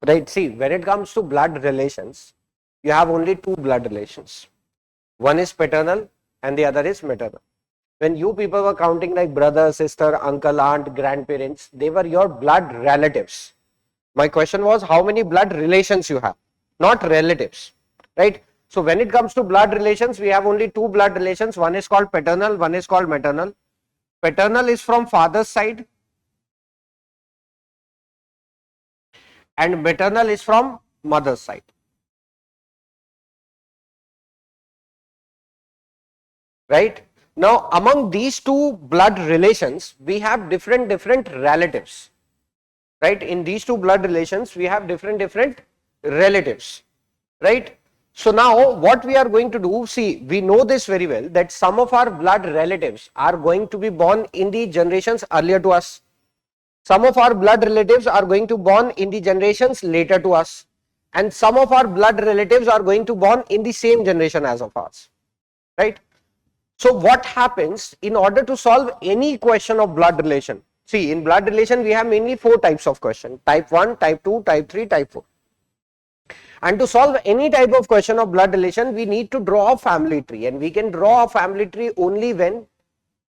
Right, see, when it comes to blood relations, you have only two blood relations. One is paternal and the other is maternal. When you people were counting like brother, sister, uncle, aunt, grandparents, they were your blood relatives. My question was how many blood relations you have, not relatives, right? So when it comes to blood relations, we have only two blood relations. One is called paternal, one is called maternal. Paternal is from father's side and maternal is from mother's side. Right? Now, among these two blood relations, we have different relatives. Right? In these two blood relations, we have different relatives. Right? So now what we are going to do, see, we know this very well that some of our blood relatives are going to be born in the generations earlier to us. Some of our blood relatives are going to born in the generations later to us. And some of our blood relatives are going to born in the same generation as of us. Right? So what happens in order to solve any question of blood relation? See, in blood relation, we have mainly four types of question. Type 1, type 2, type 3, type 4. And to solve any type of question of blood relation, we need to draw a family tree. And we can draw a family tree only when,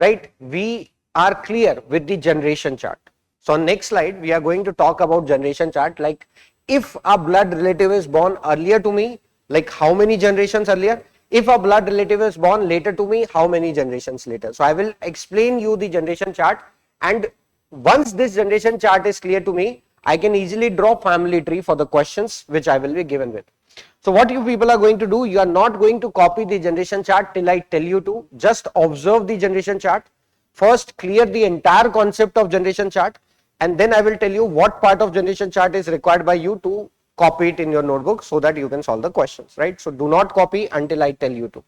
right, we are clear with the generation chart. So on next slide, we are going to talk about generation chart. Like if a blood relative is born earlier to me, like how many generations earlier? If a blood relative is born later to me, how many generations later? So I will explain you the generation chart, and once this generation chart is clear to me, I can easily draw family tree for the questions which I will be given with. So what you people are going to do, you are not going to copy the generation chart till I tell you to. Just observe the generation chart. First clear the entire concept of generation chart, and then I will tell you what part of generation chart is required by you to copy it in your notebook so that you can solve the questions, right? So do not copy until I tell you to.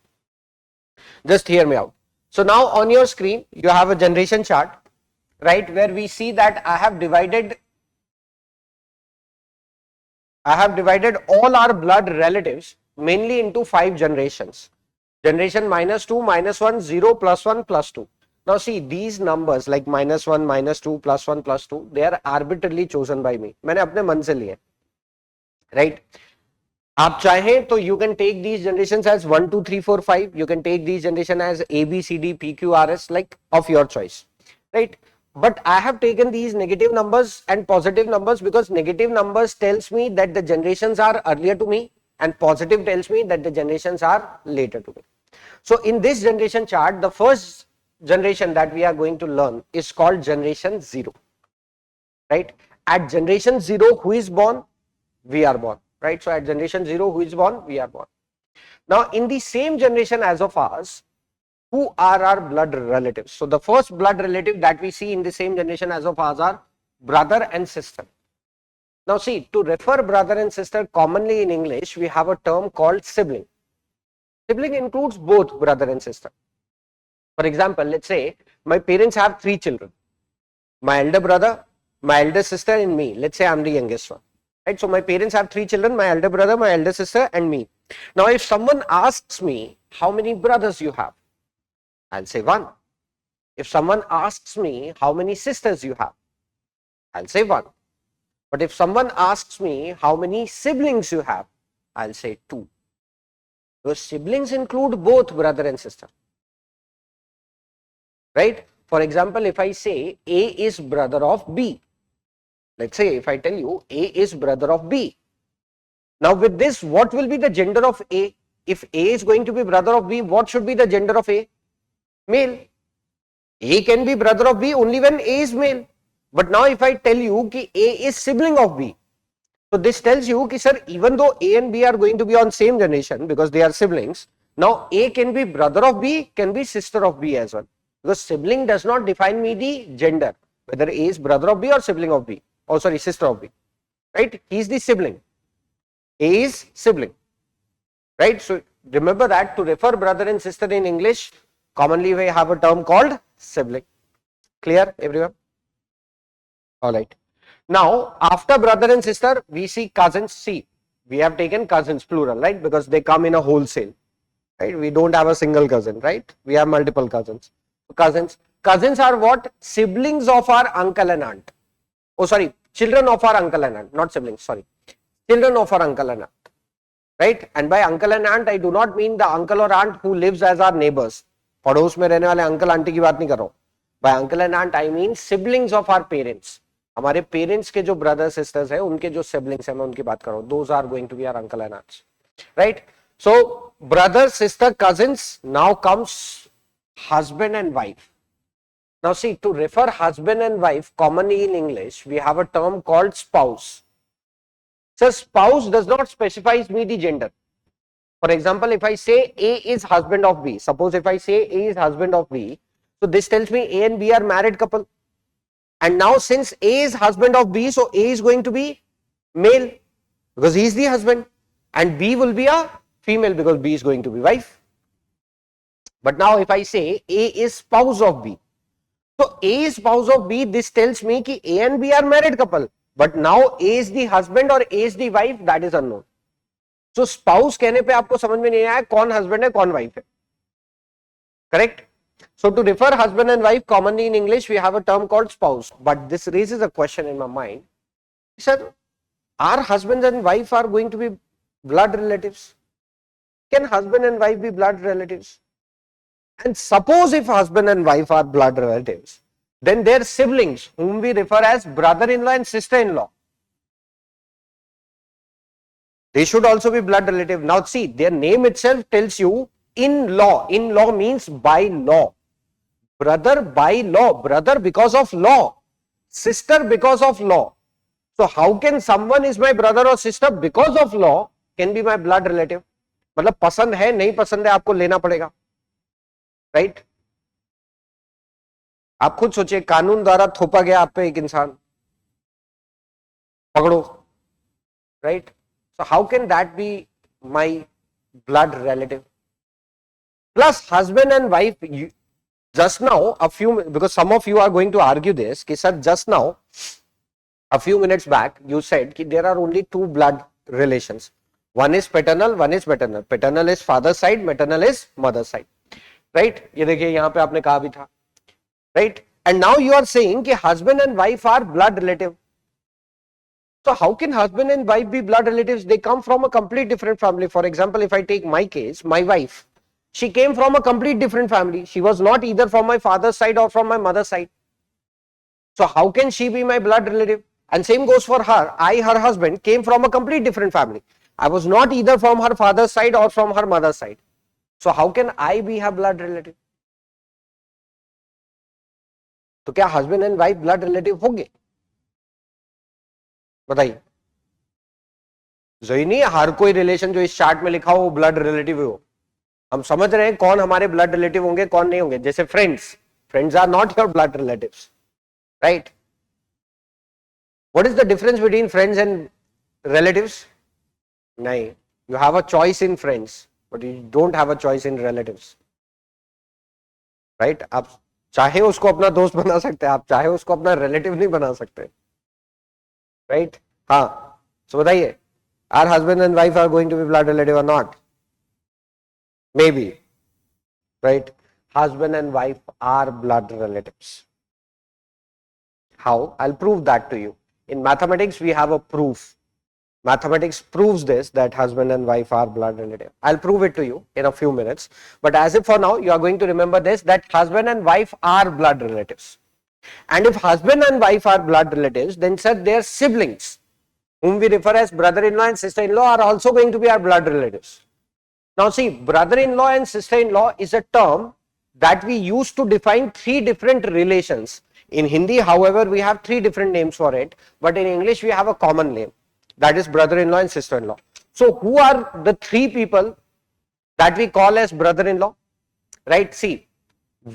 Just hear me out. So now on your screen, you have a generation chart, right? Where we see that I have divided all our blood relatives mainly into 5 generations. Generation -2, -1, 0, +1, +2. Now see these numbers like -1, -2, +1, +2, they are arbitrarily chosen by me. मैंने अपने मन से लिए. Right? आप चाहें तो you can take these generations as 1, 2, 3, 4, 5. You can take these generation as A, B, C, D, P, Q, R, S, like of your choice. Right? But I have taken these negative numbers and positive numbers because negative numbers tells me that the generations are earlier to me and positive tells me that the generations are later to me. So in this generation chart, the first generation that we are going to learn is called generation 0. Right? At generation 0, who is born? We are born, right? So at generation 0, who is born? We are born. Now in the same generation as of ours, who are our blood relatives? So the first blood relative that we see in the same generation as of ours are brother and sister. Now see, to refer brother and sister commonly in English, we have a term called sibling. Sibling includes both brother and sister. For example, let's say my parents have 3 children. My elder brother, my elder sister and me. Let's say I'm the youngest one. Right? So my parents have 3 children, my elder brother, my elder sister and me. Now if someone asks me how many brothers you have, I'll say 1. If someone asks me how many sisters you have, I'll say 1. But if someone asks me how many siblings you have, I'll say 2. Because siblings include both brother and sister. Right? For example, if I say A is brother of B, let's say if I tell you A is brother of B. Now with this, what will be the gender of A? If A is going to be brother of B, what should be the gender of A? Male. A can be brother of B only when A is male. But now if I tell you that A is sibling of B, so this tells you that sir, even though A and B are going to be on same generation because they are siblings, now A can be brother of B, can be sister of B as well. Because sibling does not define me the gender, whether A is brother of B or sibling of B. Oh sorry, sister of B. Right? He is the sibling. A is sibling. Right? So remember that to refer brother and sister in English, commonly we have a term called sibling. Clear everyone? Alright. Now after brother and sister, we see cousins. See, we have taken cousins plural, right? Because they come in a wholesale. Right? We don't have a single cousin, right? We have multiple cousins. Cousins. Cousins are what? Siblings of our uncle and aunt. Oh sorry, children of our uncle and aunt, not siblings, sorry. children of our uncle and aunt, right? And by uncle and aunt, I do not mean the uncle or aunt who lives as our neighbors. पड़ोस में रहने वाले uncle aunty की बात नहीं कर रहा हूं. By uncle and aunt, I mean siblings of our parents. हमारे पेरेंट्स के जो ब्रदर सिस्टर्स है, उनके जो सिबलिंग्स है, मैं उनकी बात कर रहा हूं. Those are going to be our uncle and aunts, right? So brother, sister, cousins. Now comes husband and wife. Now see, to refer husband and wife, commonly in English, we have a term called spouse. So spouse does not specify me the gender. For example, if I say A is husband of B, suppose if I say A is husband of B, so this tells me A and B are married couple. And now since A is husband of B, so A is going to be male because he is the husband, and B will be a female because B is going to be wife. But now if I say A is spouse of B, so A is spouse of B, this tells me कि A and B are married couple, but now A is the husband or A is the wife, that is unknown. So spouse कहने पे आपको समझ में नहीं आया कौन husband है कौन wife है, correct? So to refer husband and wife, commonly in English we have a term called spouse. But this raises a question in my mind, sir, our husband and wife are going to be blood relatives? Can husband and wife be blood relatives? And suppose if husband and wife are blood relatives, then their siblings, whom we refer as brother-in-law and sister-in-law, they should also be blood relative. Now see, their name itself tells you in-law. In-law means by law. Brother by law. Brother because of law. Sister because of law. So how can someone is my brother or sister because of law can be my blood relative? मतलब पसंद है नहीं पसंद है आपको लेना पड़ेगा, right? आप खुद सोचिए, कानून द्वारा थोपा गया आप पे एक इंसान, पकड़ो, right? So how can that be my blood relative? Plus husband and wife, just now a few, because some of you are going to argue this, कि sir just now a few minutes back you said कि there are only two blood relations. One is paternal, one is maternal. Paternal is father side, maternal is mother side. Right? ये देखिए यहाँ पे आपने कहा भी था. Right? And now you are saying कि husband and wife are blood relative. So how can husband and wife be blood relatives? They come from a complete different family. For example, if I take my case, my wife, she came from a complete different family. She was not either from my father's side or from my mother's side. So how can she be my blood relative? And same goes for her. I, her husband, came from a complete different family. I was not either from her father's side or from her mother's side. So how can I be her blood relative? तो क्या husband and wife blood relative होंगे? बताइए. जरूरी नहीं है हर कोई relation जो इस चार्ट में लिखा हो वो ब्लड रिलेटिव हो. हम समझ रहे हैं कौन हमारे ब्लड रिलेटिव होंगे कौन नहीं होंगे. जैसे friends are not your blood relatives, right? What is the difference between friends and relatives? नहीं, you have a choice in friends but you don't have a choice in relatives, right? आप चाहे उसको अपना दोस्त बना सकते हैं, आप चाहे उसको अपना रिलेटिव नहीं बना सकते, राइट? हाँ, सो बताइए, are husband and wife are going to be blood relative और not? Maybe, right? Husband and wife are blood relatives. How? I'll prove that to you. In mathematics, we have a proof. Mathematics proves this, that husband and wife are blood relative. I'll prove it to you in a few minutes. But as if for now, you are going to remember this, that husband and wife are blood relatives. And if husband and wife are blood relatives, then sir, their siblings, whom we refer as brother-in-law and sister-in-law, are also going to be our blood relatives. Now see, brother-in-law and sister-in-law is a term that we use to define three different relations. In Hindi, however, we have three different names for it, but in English we have a common name, that is brother-in-law and sister-in-law. So who are the three people that we call as brother-in-law? Right? See,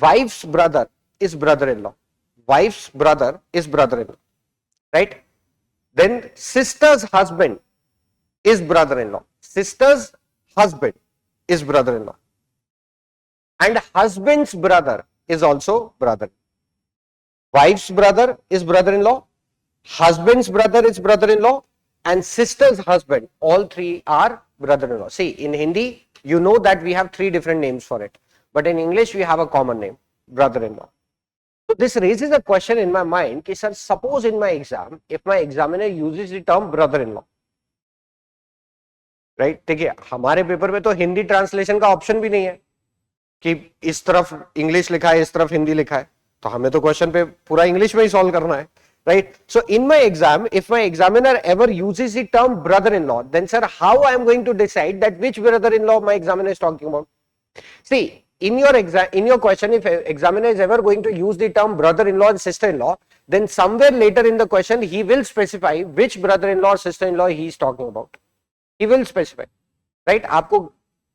wife's brother is brother-in-law. Wife's brother is brother-in-law. Right? Then sister's husband is brother-in-law. Sister's husband is brother-in-law, and husband's brother is also brother. Wife's brother is brother-in-law, husband's brother is brother-in-law, and sister's husband, all three are brother-in-law. See, in Hindi, you know that we have three different names for it, but in English we have a common name, brother-in-law. So this raises a question in my mind, कि sir, suppose in my exam, if my examiner uses the term brother-in-law, right. देखिए हमारे paper में तो Hindi translation का option भी नहीं है कि इस तरफ इंग्लिश लिखा है इस तरफ हिंदी लिखा है, तो हमें तो क्वेश्चन पे पूरा इंग्लिश में ही सॉल्व करना है, right? So in my exam, if my examiner ever uses the term brother-in-law, then sir, how I am going to decide that which brother-in-law my examiner is talking about? See, in your exam, in your question, if examiner is ever going to use the term brother-in-law and sister-in-law, then somewhere later in the question he will specify which brother-in-law or sister-in-law he is talking about. He will specify, right? आपको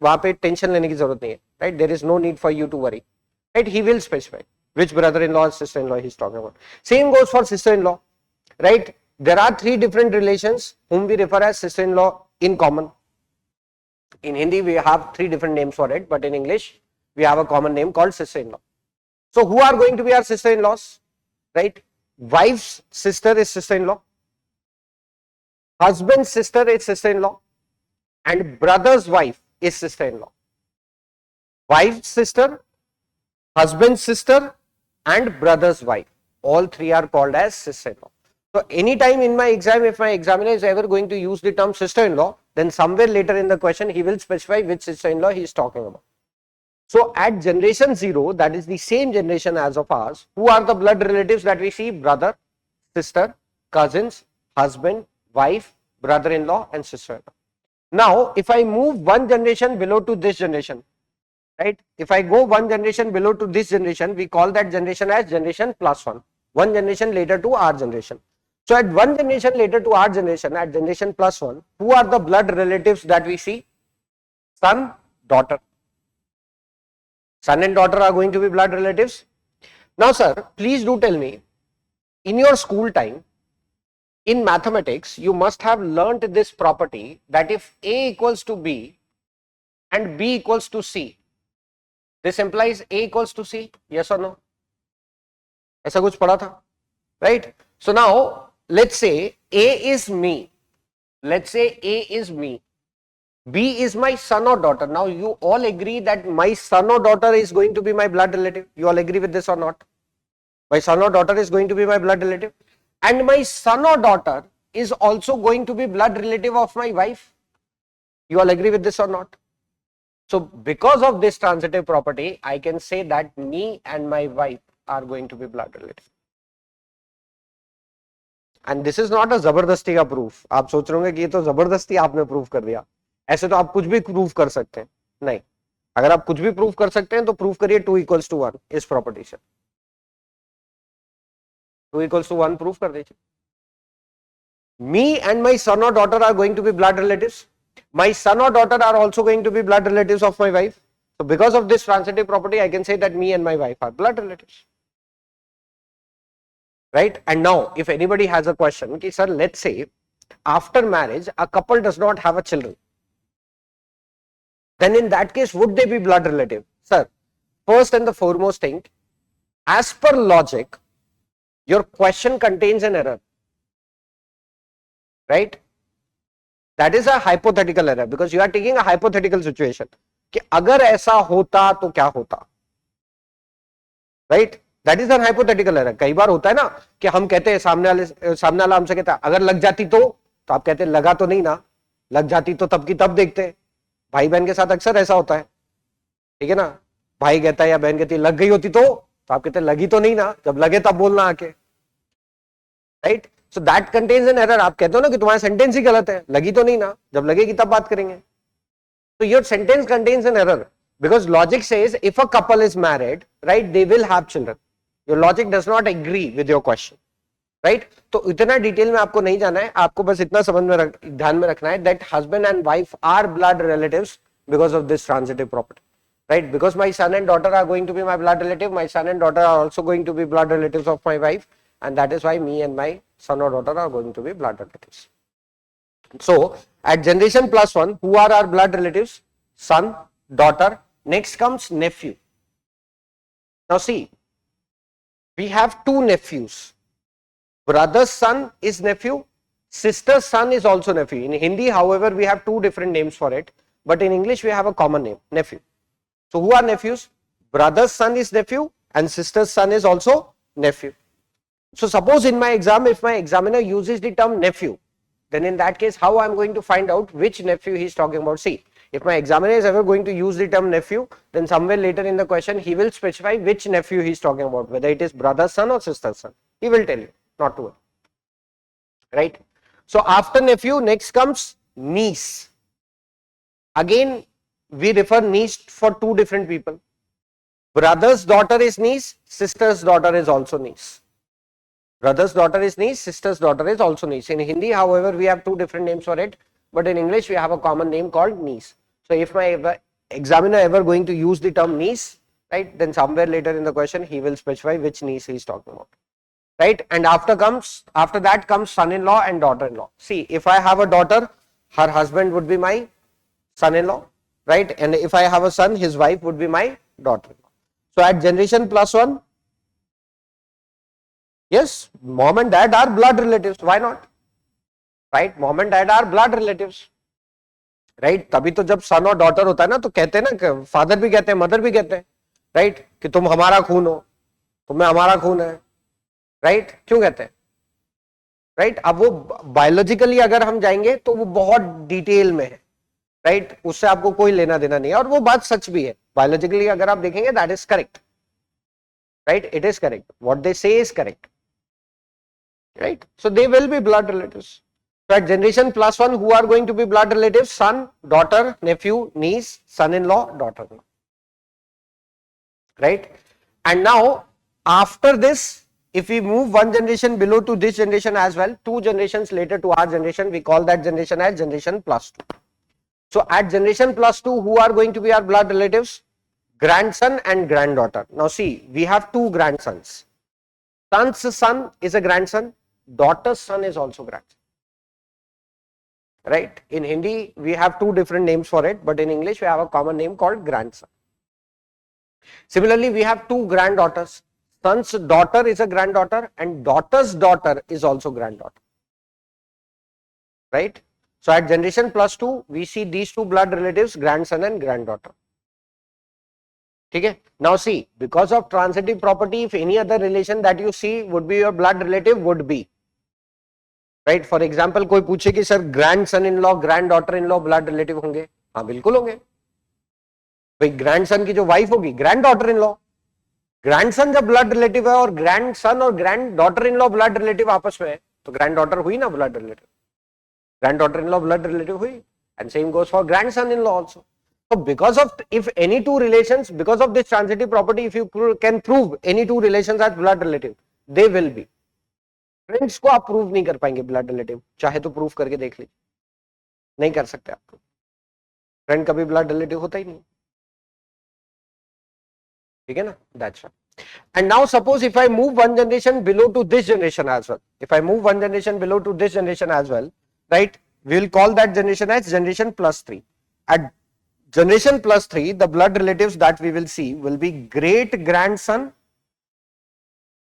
वहां पे tension लेने की जरूरत नहीं है, right? There is no need for you to worry, right? He will specify which brother-in-law or sister-in-law he is talking about. Same goes for sister-in-law, right? There are three different relations whom we refer as sister-in-law in common. In Hindi we have three different names for it, but in English we have a common name called sister-in-law. So who are going to be our sister-in-laws, right? Wife's sister is sister-in-law, husband's sister is sister-in-law, and brother's wife is sister-in-law. Wife's sister, husband's sister, and brother's wife, all three are called as sister-in-law. So anytime in my exam, if my examiner is ever going to use the term sister-in-law, then somewhere later in the question he will specify which sister-in-law he is talking about. So at generation 0, that is the same generation as of ours, who are the blood relatives that we see? Brother, sister, cousins, husband, wife, brother-in-law, and sister-in-law. Now if I move one generation below to this generation, right? If I go one generation below to this generation, we call that generation as generation plus one generation later to our generation. So at one generation later to our generation, at generation plus 1, who are the blood relatives that we see? Son, daughter. Son and daughter are going to be blood relatives. Now sir, please do tell me, in your school time, in mathematics, you must have learnt this property that if A equals to B and B equals to C, this implies A equals to C, yes or no? ऐसा कुछ पढ़ा था, right? So now let's say A is me, let's say A is me, B is my son or daughter. Now you all agree that my son or daughter is going to be my blood relative. You all agree with this or not? My son or daughter is going to be my blood relative, and my son or daughter is also going to be blood relative of my wife. You all agree with this or not? So because of this transitive property, I can say that me and my wife are going to be blood relative. And this is not a जबरदस्ती का proof. आप सोच रहे होंगे कि ये तो जबरदस्ती आपने proof कर दिया. ऐसे तो आप कुछ भी proof कर सकते हैं. नहीं, अगर आप कुछ भी proof कर सकते हैं तो proof करिए 2 equals to 1 इस property से. 2 equals to 1 proof कर दीजिए. Me and my son or daughter are going to be blood relatives. My son or daughter are also going to be blood relatives of my wife. So because of this transitive property, I can say that me and my wife are blood relatives. Right? And now if anybody has a question, okay, sir, let's say after marriage a couple does not have a children, then in that case would they be blood relative? Sir, first and the foremost thing, as per logic, your question contains an error, right? That is a hypothetical error because you are taking a hypothetical situation कि अगर ऐसा होता तो क्या होता, right? That is a hypothetical error. कई बार होता है ना कि हम कहते हैं सामने वाला हमसे कहता है अगर लग जाती तो आप कहते हैं लगा तो नहीं ना, लग जाती तो तब की तब देखते हैं. भाई बहन के साथ अक्सर ऐसा होता है, ठीक है ना? भाई कहता है या बहन कहती है लग गई होती तो आप कहते हैं लगी तो नहीं ना, जब लगे तब बोलना आके, right? So that contains an error. आप कहते हो ना कि तुम्हारा सेंटेंस ही गलत है, लगी तो नहीं ना, जब लगेगी तब बात करेंगे. तो your sentence contains an error because logic says if a couple is married, right, they will have children. Your logic does not agree with your question, right? तो इतना डिटेल में आपको नहीं जाना है, आपको बस इतना समझ में ध्यान में रखना है that husband and wife are blood relatives because of this transitive property, right? Because my son and daughter are going to be my blood relative, my son and daughter are also going to be blood relatives of my wife, and that is why me and my son or daughter are going to be blood relatives. So at generation plus 1, who are our blood relatives? Son, daughter. Next comes nephew. Now see, we have two nephews. Brother's son is nephew, sister's son is also nephew. In Hindi, however, we have two different names for it, but in English we have a common name, nephew. So who are nephews? Brother's son is nephew and sister's son is also nephew. So suppose in my exam, if my examiner uses the term nephew, then in that case, how I'm going to find out which nephew he's talking about? See, if my examiner is ever going to use the term nephew, then somewhere later in the question, he will specify which nephew he's talking about, whether it is brother's son or sister's son. He will tell you, not to worry. Right? So after nephew, next comes niece. Again, we refer niece for two different people. Brother's daughter is niece, sister's daughter is also niece. Brother's daughter is niece, sister's daughter is also niece. In Hindi, however, we have two different names for it, but in English, we have a common name called niece. So if my examiner ever going to use the term niece, right, then somewhere later in the question, he will specify which niece he is talking about. Right? And after that comes son-in-law and daughter-in-law. See, if I have a daughter, her husband would be my son-in-law, right? And if I have a son, his wife would be my daughter-in-law. So at generation plus one, yes, mom and dad are blood relatives. Why not? Right? Mom and dad are blood relatives. Right? तभी तो जब son और daughter होता है ना, तो कहते हैं ना, father भी कहते हैं, mother भी कहते हैं, right? कि तुम हमारा खून हो, तुम्हें हमारा खून है, right? क्यों कहते हैं? Right? अब वो बायोलॉजिकली अगर हम जाएंगे तो वो बहुत डिटेल में है, राइट? उससे आपको कोई लेना देना नहीं है, और वो बात सच भी है. बायोलॉजिकली अगर आप देखेंगे, that is correct, right? It is correct. What they say is correct, right? So they will be blood relatives. So at generation plus one, who are going to be blood relatives? Son, daughter, nephew, niece, son-in-law, daughter-in-law. Right? And now, after this, if we move one generation below to this generation as well, two generations later to our generation, we call that generation as generation plus two. So at generation plus two, who are going to be our blood relatives? Grandson and granddaughter. Now see, we have two grandsons. Son's son is a grandson, daughter's son is also grandson. Right? In Hindi, we have two different names for it, but in English, we have a common name called grandson. Similarly, we have two granddaughters. Son's daughter is a granddaughter and daughter's daughter is also granddaughter. Right? So at generation plus two, we see these two blood relatives, grandson and granddaughter. Okay? Now see, because of transitive property, if any other relation that you see would be your blood relative, would be. Right? For example कोई पूछे कि sir grand son in law, grand daughter in law blood relative होंगे? हाँ, बिल्कुल होंगे भाई. Grand son की जो वाइफ होगी, granddaughter in law. Grandson जब ब्लड रिलेटिव है और ग्रैंड सन और granddaughter in law blood relative आपस में है, तो ग्रैंड डॉटर हुई ना blood relative, granddaughter in law blood relative हुई. And same goes for grandson in law also. So because of, if any two relations, because of this transitive property, if you can prove any two relations as blood relative, they will be. Friends को आप prove नहीं कर पाएंगे blood relative, चाहे तो prove करके देख लीजिए, नहीं कर सकते आप. फ्रेंड कभी ब्लड रिलेटिव होता ही नहीं. ठीक है ना? That's right. And now suppose if I move one generation below to this generation as well, if I move one generation below to this generation as well, right, we will call that generation as generation plus 3. At generation plus 3, the blood relatives that we will see will be great grandson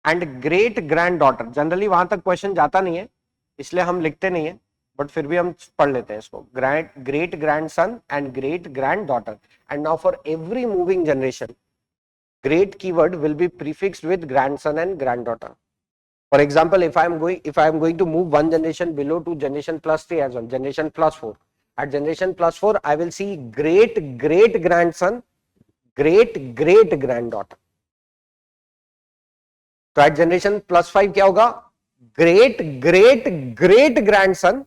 and great granddaughter. Generally वहां तक question जाता नहीं है, इसलिए हम लिखते नहीं है, बट फिर भी हम पढ़ लेते हैं इसको. Great grandson and great grand daughter. And now for every moving generation, great keyword will be prefixed with grandson and grand daughter. For example, if I am going to move one generation below to generation plus 3 as well, generation plus 4. At generation plus 4, I will see great great grandson, great great granddaughter. तो at generation plus 5 क्या होगा? Great great great grandson,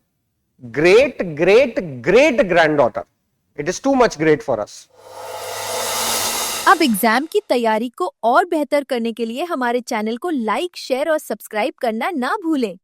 great great great granddaughter. It is too much great for us. अब exam की तैयारी को और बेहतर करने के लिए हमारे चैनल को लाइक, शेयर और सब्सक्राइब करना ना भूलें.